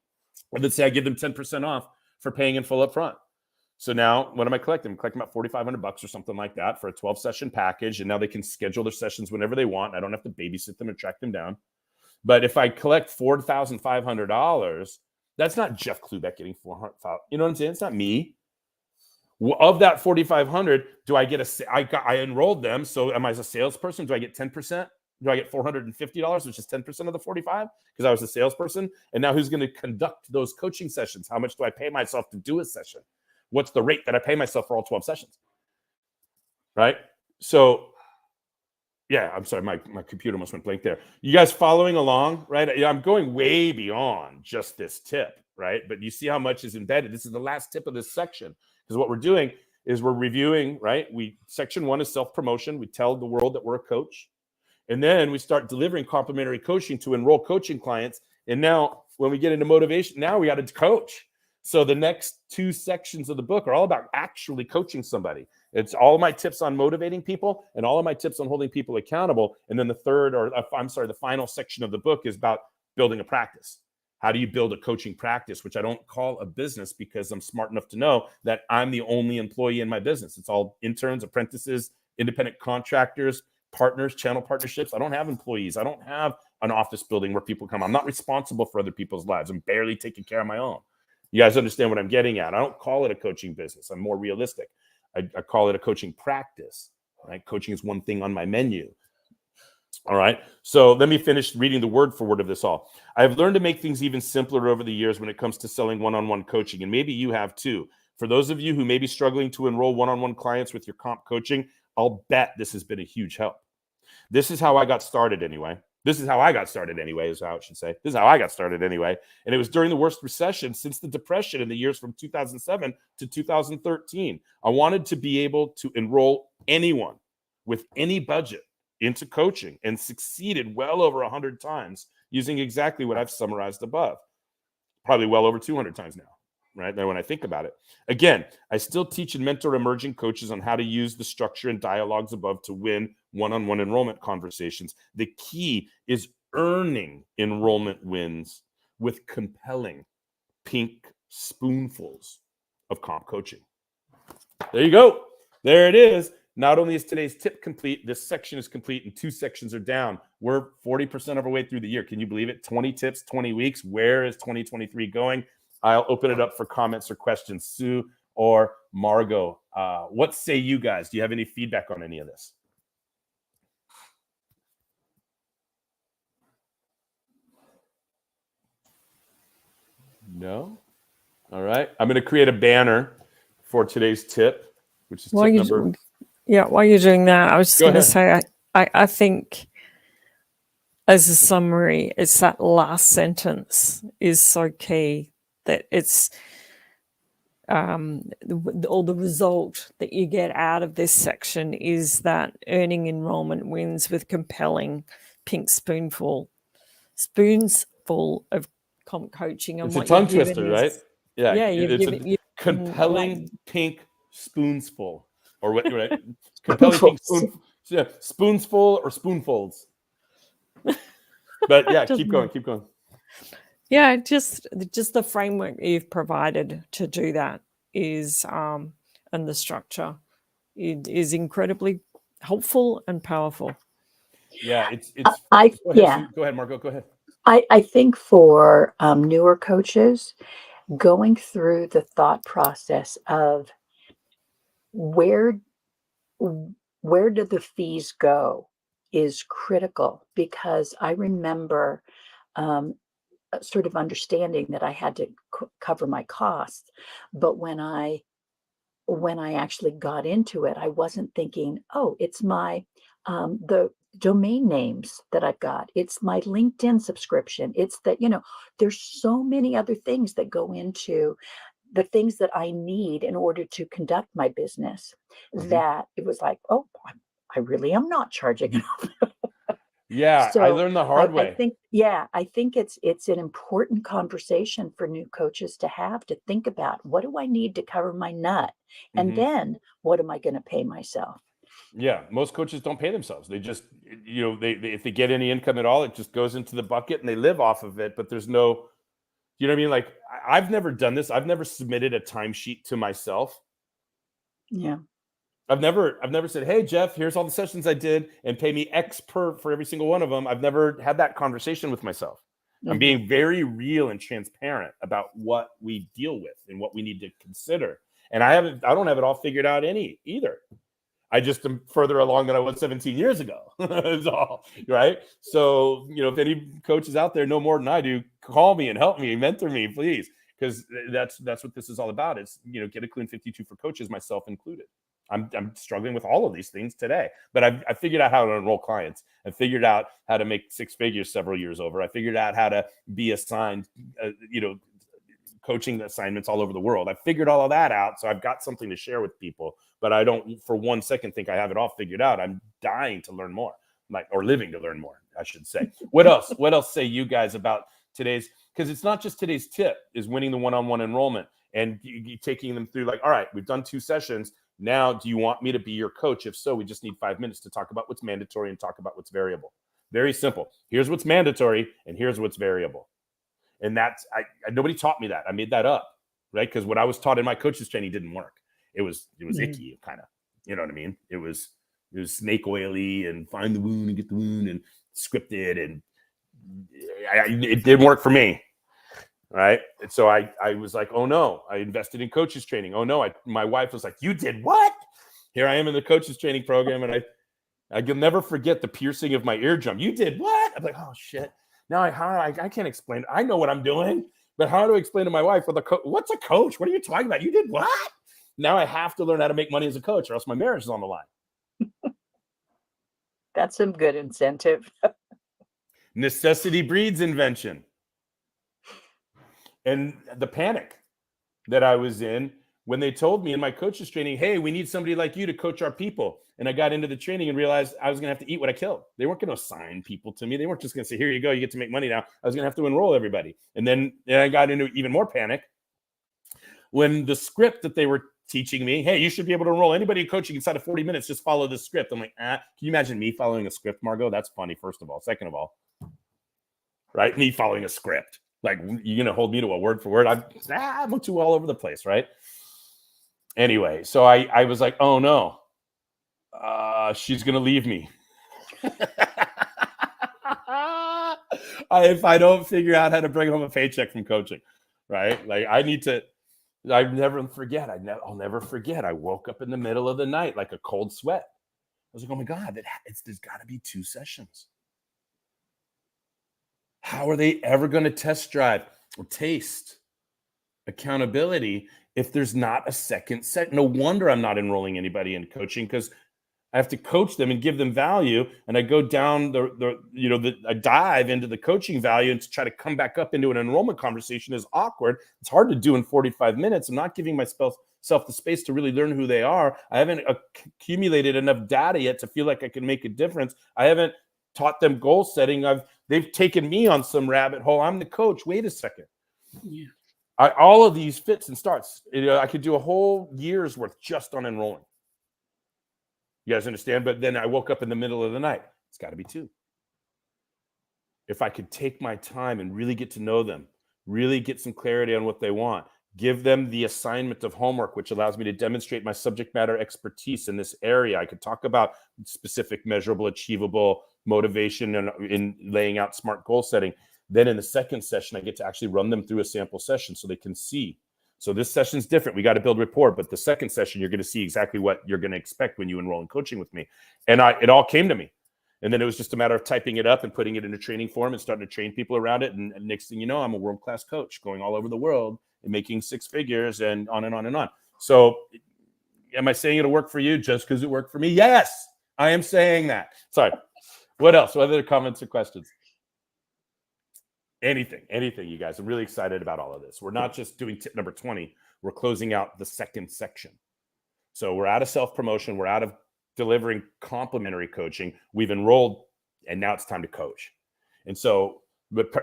And let's say I give them 10% off for paying in full up front. So now what am I collecting? I'm collecting about $4,500 or something like that for a 12-session package. And now they can schedule their sessions whenever they want. I don't have to babysit them or track them down. But if I collect $4,500, that's not Jeff Klubeck getting $400,000. You know what I'm saying? It's not me. Of that $4,500, do I get I enrolled them. So am I as a salesperson? Do I get 10%? Do I get $450, which is 10% of the 45? Because I was a salesperson. And now who's going to conduct those coaching sessions? How much do I pay myself to do a session? What's the rate that I pay myself for all 12 sessions? Right? So, yeah, I'm sorry, my computer almost went blank there. You guys following along, right? I'm going way beyond just this tip, right? But you see how much is embedded. This is the last tip of this section, because what we're doing is we're reviewing, right? Section 1 is self-promotion. We tell the world that we're a coach. And then we start delivering complimentary coaching to enroll coaching clients. And now when we get into motivation, now we got to coach. So the next 2 sections of the book are all about actually coaching somebody. It's all of my tips on motivating people and all of my tips on holding people accountable. And then the final section of the book is about building a practice. How do you build a coaching practice, which I don't call a business because I'm smart enough to know that I'm the only employee in my business. It's all interns, apprentices, independent contractors, partners, channel partnerships. I don't have employees. I don't have an office building where people come. I'm not responsible for other people's lives. I'm barely taking care of my own. You guys understand what I'm getting at? I don't call it a coaching business. I'm more realistic. I call it a coaching practice, right? Coaching is one thing on my menu. All right. So let me finish reading the word for word of this all. I've learned to make things even simpler over the years when it comes to selling one-on-one coaching. And maybe you have too. For those of you who may be struggling to enroll one-on-one clients with your comp coaching, I'll bet this has been a huge help. This is how I got started anyway. Is how I should say. This is how I got started anyway. And it was during the worst recession since the Depression in the years from 2007 to 2013. I wanted to be able to enroll anyone with any budget into coaching, and succeeded well over 100 times using exactly what I've summarized above. Probably well over 200 times now, right? Now, when I think about it. Again, I still teach and mentor emerging coaches on how to use the structure and dialogues above to win one-on-one enrollment conversations. The key is earning enrollment wins with compelling pink spoonfuls of comp coaching. There you go. There it is. Not only is today's tip complete, this section is complete and 2 sections are down. We're 40% of our way through the year. Can you believe it? 20 tips, 20 weeks. Where is 2023 going? I'll open it up for comments or questions. Sue or Margot, what say you guys? Do you have any feedback on any of this? No? All right. I'm going to create a banner for today's tip, which is tip number. Yeah, while you're doing that, I was just going to say, I think as a summary, it's that last sentence is so key, that it's or the result that you get out of this section is that earning enrollment wins with compelling pink spoonful of comp coaching. And it's a tongue twister, right? Yeah, it's a compelling pink spoonsful, or what? Right? Compelling pink spoonsful or spoonfuls. But yeah, keep going. Yeah, just the framework you've provided to do that is, and the structure is incredibly helpful and powerful. Yeah, it's. Go ahead, Margot. Go ahead. I think for newer coaches, going through the thought process of where do the fees go is critical, because I remember sort of understanding that I had to cover my costs, but when I actually got into it, I wasn't thinking, oh, it's my the domain names that I've got, it's my LinkedIn subscription, it's that, there's so many other things that go into the things that I need in order to conduct my business, that it was like, oh, I really am not charging enough. Yeah, so I learned the hard way. I think it's an important conversation for new coaches to have, to think about, what do I need to cover my nut? And then what am I going to pay myself? Yeah, most coaches don't pay themselves. They just, they if they get any income at all, it just goes into the bucket and they live off of it. But there's no, you know what I mean? Like, I've never done this. I've never submitted a timesheet to myself. Yeah. I've never said, hey, Jeff, here's all the sessions I did and pay me X for every single one of them. I've never had that conversation with myself. I'm being very real and transparent about what we deal with and what we need to consider. And I don't have it all figured out either. I just am further along than I was 17 years ago. Is all, right? So, if any coaches out there know more than I do, call me and help me, mentor me, please. Because that's what this is all about. It's, Get a Klu in 52 for coaches, myself included. I'm struggling with all of these things today, but I figured out how to enroll clients. I figured out how to make six figures several years over. I figured out how to be assigned, coaching assignments all over the world. I figured all of that out. So I've got something to share with people, but I don't for 1 second think I have it all figured out. I'm dying to learn more, or living to learn more, I should say. What else say you guys about today's, because it's not just today's tip is winning the one-on-one enrollment and taking them through all right, we've done 2 sessions. Now, do you want me to be your coach? If so, we just need 5 minutes to talk about what's mandatory and talk about what's variable. Very simple. Here's what's mandatory and here's what's variable. And that's, nobody taught me that. I made that up, right? Because what I was taught in my coaches training didn't work. It was icky, kind of, you know what I mean? It was snake oily and find the wound and get the wound and scripted. And it didn't work for me. Right. And so I was like, oh no, I invested in coaches training. Oh no. My wife was like, you did what? Here I am in the coaches training program. And I can never forget the piercing of my eardrum. You did what? I'm like, oh shit. Now I can't explain. I know what I'm doing, but how do I explain to my wife what's a coach? What are you talking about? You did what? Now I have to learn how to make money as a coach or else my marriage is on the line. That's some good incentive. Necessity breeds invention. And the panic that I was in when they told me in my coaches training, hey, we need somebody like you to coach our people. And I got into the training and realized I was going to have to eat what I killed. They weren't going to assign people to me. They weren't just going to say, here you go, you get to make money now. I was going to have to enroll everybody. And then I got into even more panic when the script that they were teaching me, hey, you should be able to enroll anybody coaching inside of 40 minutes. Just follow the script. I'm like, can you imagine me following a script, Margot? That's funny, first of all. Second of all, right? Me following a script. Like, you're going to hold me to a word for word? I'm too all over the place, right? Anyway, so I was like, oh no, she's going to leave me. If I don't figure out how to bring home a paycheck from coaching, right? Like I'll never forget. I'll never forget. I woke up in the middle of the night like a cold sweat. I was like, oh my God, there's got to be 2 sessions. How are they ever going to test drive or taste accountability if there's not a second set? No wonder I'm not enrolling anybody in coaching, because I have to coach them and give them value. And I go down I dive into the coaching value, and to try to come back up into an enrollment conversation is awkward. It's hard to do in 45 minutes. I'm not giving myself the space to really learn who they are. I haven't accumulated enough data yet to feel like I can make a difference. I haven't taught them goal setting. They've taken me on some rabbit hole. I'm the coach. Wait a second. Yeah. All of these fits and starts. I could do a whole year's worth just on enrolling. You guys understand? But then I woke up in the middle of the night. It's got to be 2. If I could take my time and really get to know them, really get some clarity on what they want, give them the assignment of homework, which allows me to demonstrate my subject matter expertise in this area. I could talk about specific, measurable, achievable motivation and in laying out smart goal setting. Then in the second session, I get to actually run them through a sample session so they can see. So this session's different. We got to build rapport, but the second session, you're going to see exactly what you're going to expect when you enroll in coaching with me. And it all came to me. And then it was just a matter of typing it up and putting it in a training form and starting to train people around it. And next thing you know, I'm a world-class coach going all over the world and making 6 figures and on and on and on. So am I saying it'll work for you just because it worked for me? Yes, I am saying that. Sorry. What else? What other comments or questions? Anything, you guys. I'm really excited about all of this. We're not just doing tip number 20. We're closing out the second section. So we're out of self-promotion. We're out of delivering complimentary coaching. We've enrolled, and now it's time to coach. And so, but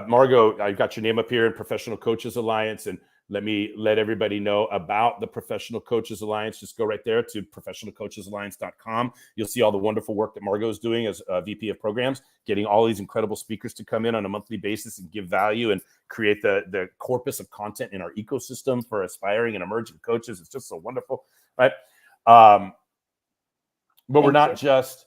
Margot, I've got your name up here in Professional Coaches Alliance, and let everybody know about the Professional Coaches Alliance. Just go right there to professionalcoachesalliance.com. You'll see all the wonderful work that Margot is doing as VP of Programs, getting all these incredible speakers to come in on a monthly basis and give value and create the corpus of content in our ecosystem for aspiring and emerging coaches. It's just so wonderful, right? But we're not just,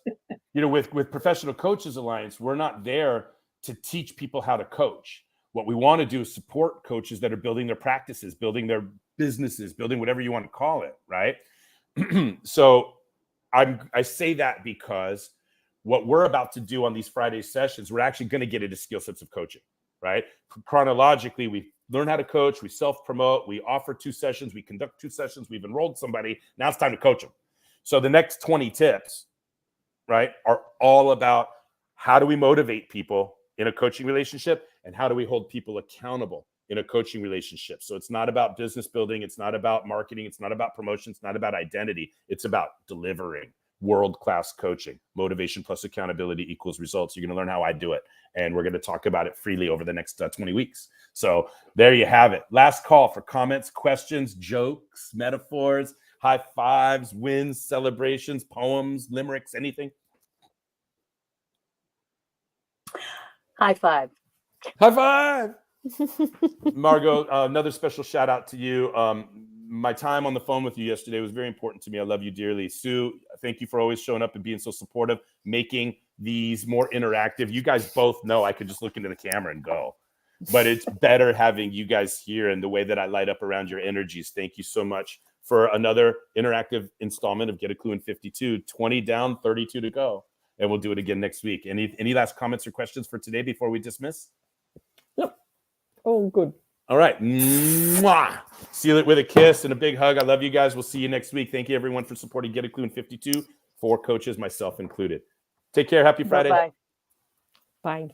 with Professional Coaches Alliance, we're not there to teach people how to coach. What we want to do is support coaches that are building their practices, building their businesses, building whatever you want to call it, right? So I say that because what we're about to do on these Friday sessions, we're actually going to get into skill sets of coaching, right? Chronologically, we learn how to coach, we self-promote, we offer 2 sessions, we conduct 2 sessions, we've enrolled somebody. Now it's time to coach them. So the next 20 tips, right, are all about how do we motivate people in a coaching relationship and how do we hold people accountable in a coaching relationship. So it's not about business building, it's not about marketing, it's not about promotion, it's not about identity, it's about delivering world-class coaching. Motivation plus accountability equals results. You're going to learn how I do it, and we're going to talk about it freely over the next 20 weeks. So there you have it. Last call for comments, questions, jokes, metaphors, high fives, wins, celebrations, poems, limericks, anything. High five. High five. Margot, another special shout out to you. My time on the phone with you yesterday was very important to me. I love you dearly. Sue, thank you for always showing up and being so supportive, making these more interactive. You guys both know I could just look into the camera and go, but it's better having you guys here and the way that I light up around your energies. Thank you so much for another interactive installment of Get a Clue in 52. 20 down, 32 to go. And we'll do it again next week. Any last comments or questions for today before we dismiss? Yep. Oh, good. All right. Mwah. Seal it with a kiss and a big hug. I love you guys. We'll see you next week. Thank you, everyone, for supporting Get a Clue in 52. 4 coaches, myself included. Take care. Happy Friday. Bye-bye. Bye.